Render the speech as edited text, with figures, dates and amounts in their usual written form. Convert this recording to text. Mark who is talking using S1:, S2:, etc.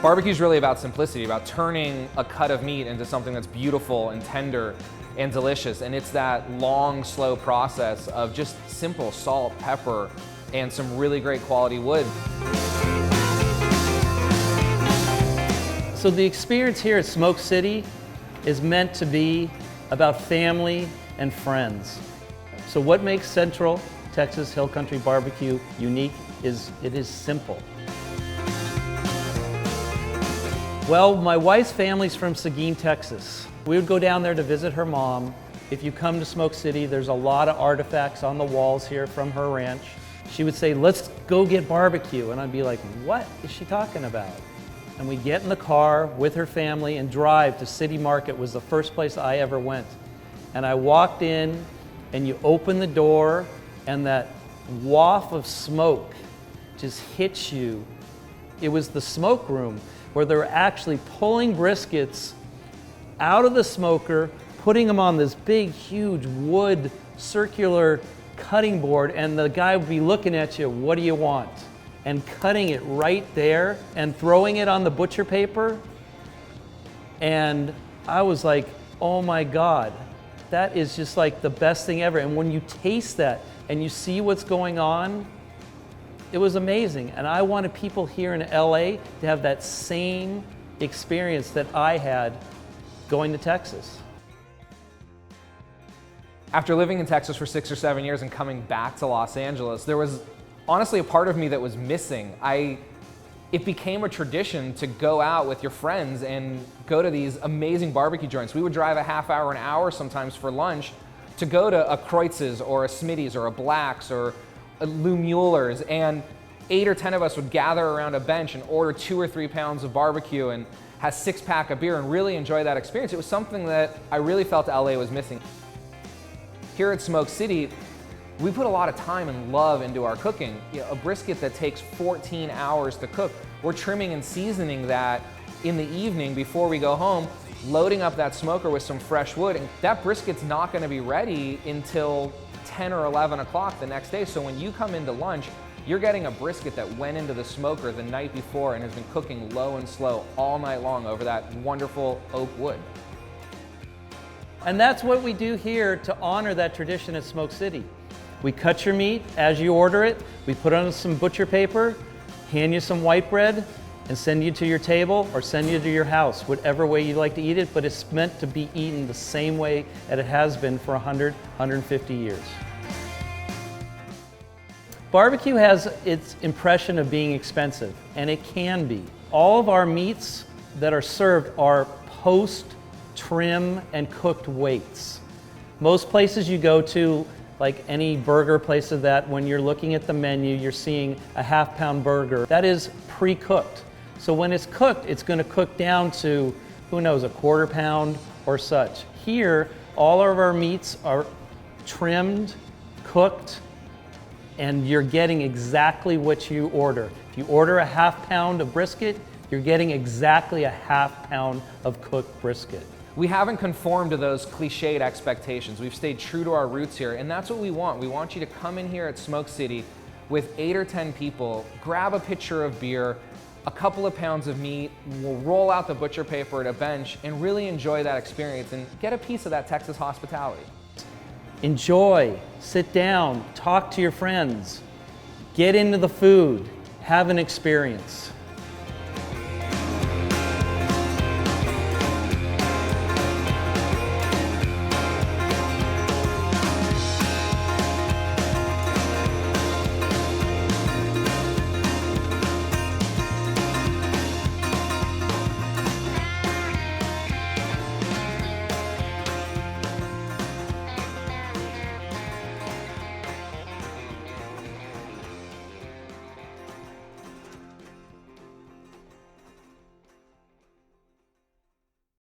S1: Barbecue is really about simplicity, about turning a cut of meat into something that's beautiful and tender and delicious. And it's that long, slow process of just simple salt, pepper, and some really great quality wood.
S2: So the experience here at Smoke City is meant to be about family and friends. So what makes Central Texas Hill Country Barbecue unique is it is simple. Well, my wife's family's from Seguin, Texas. We would go down there to visit her mom. If you come to Smoke City, there's a lot of artifacts on the walls here from her ranch. She would say, "Let's go get barbecue." And I'd be like, "What is she talking about?" And we'd get in the car with her family and drive to City Market. Was the first place I ever went. And I walked in, and you open the door, and that waft of smoke just hits you. It was the smoke room, where they were actually pulling briskets out of the smoker, putting them on this big, huge wood circular cutting board, and the guy would be looking at you, "What do you want?" And cutting it right there and throwing it on the butcher paper. And I was like, oh my God, that is just like the best thing ever. And when you taste that and you see what's going on, it was amazing. And I wanted people here in LA to have that same experience that I had going to Texas.
S1: After living in Texas for 6 or 7 years and coming back to Los Angeles, there was honestly a part of me that was missing. It became a tradition to go out with your friends and go to these amazing barbecue joints. We would drive a half hour, an hour sometimes for lunch to go to a Kreutz's or a Smitty's or a Black's or a Lou Mueller's, and 8 or 10 of us would gather around a bench and order 2 or 3 pounds of barbecue and have 6-pack of beer and really enjoy that experience. It was something that I really felt LA was missing. Here at Smoke City, we put a lot of time and love into our cooking. You know, a brisket that takes 14 hours to cook, we're trimming and seasoning that in the evening before we go home, loading up that smoker with some fresh wood, and that brisket's not gonna be ready until 10 or 11 o'clock the next day. So when you come into lunch, you're getting a brisket that went into the smoker the night before and has been cooking low and slow all night long over that wonderful oak wood.
S2: And that's what we do here to honor that tradition at Smoke City. We cut your meat as you order it, we put on some butcher paper, hand you some white bread, and send you to your table or send you to your house, whatever way you like to eat it, but it's meant to be eaten the same way that it has been for 100, 150 years. Barbecue has its impression of being expensive, and it can be. All of our meats that are served are post-trim and cooked weights. Most places you go to, like any burger place of that, when you're looking at the menu, you're seeing a half-pound burger. That is pre-cooked. So when it's cooked, it's going to cook down to, who knows, a quarter pound or such. Here, all of our meats are trimmed, cooked, and you're getting exactly what you order. If you order a half pound of brisket, you're getting exactly a half pound of cooked brisket.
S1: We haven't conformed to those cliched expectations. We've stayed true to our roots here, and that's what we want. We want you to come in here at Smoke City with 8 or 10 people, grab a pitcher of beer, a couple of pounds of meat, we'll roll out the butcher paper at a bench and really enjoy that experience and get a piece of that Texas hospitality.
S2: Enjoy, sit down, talk to your friends, get into the food, have an experience.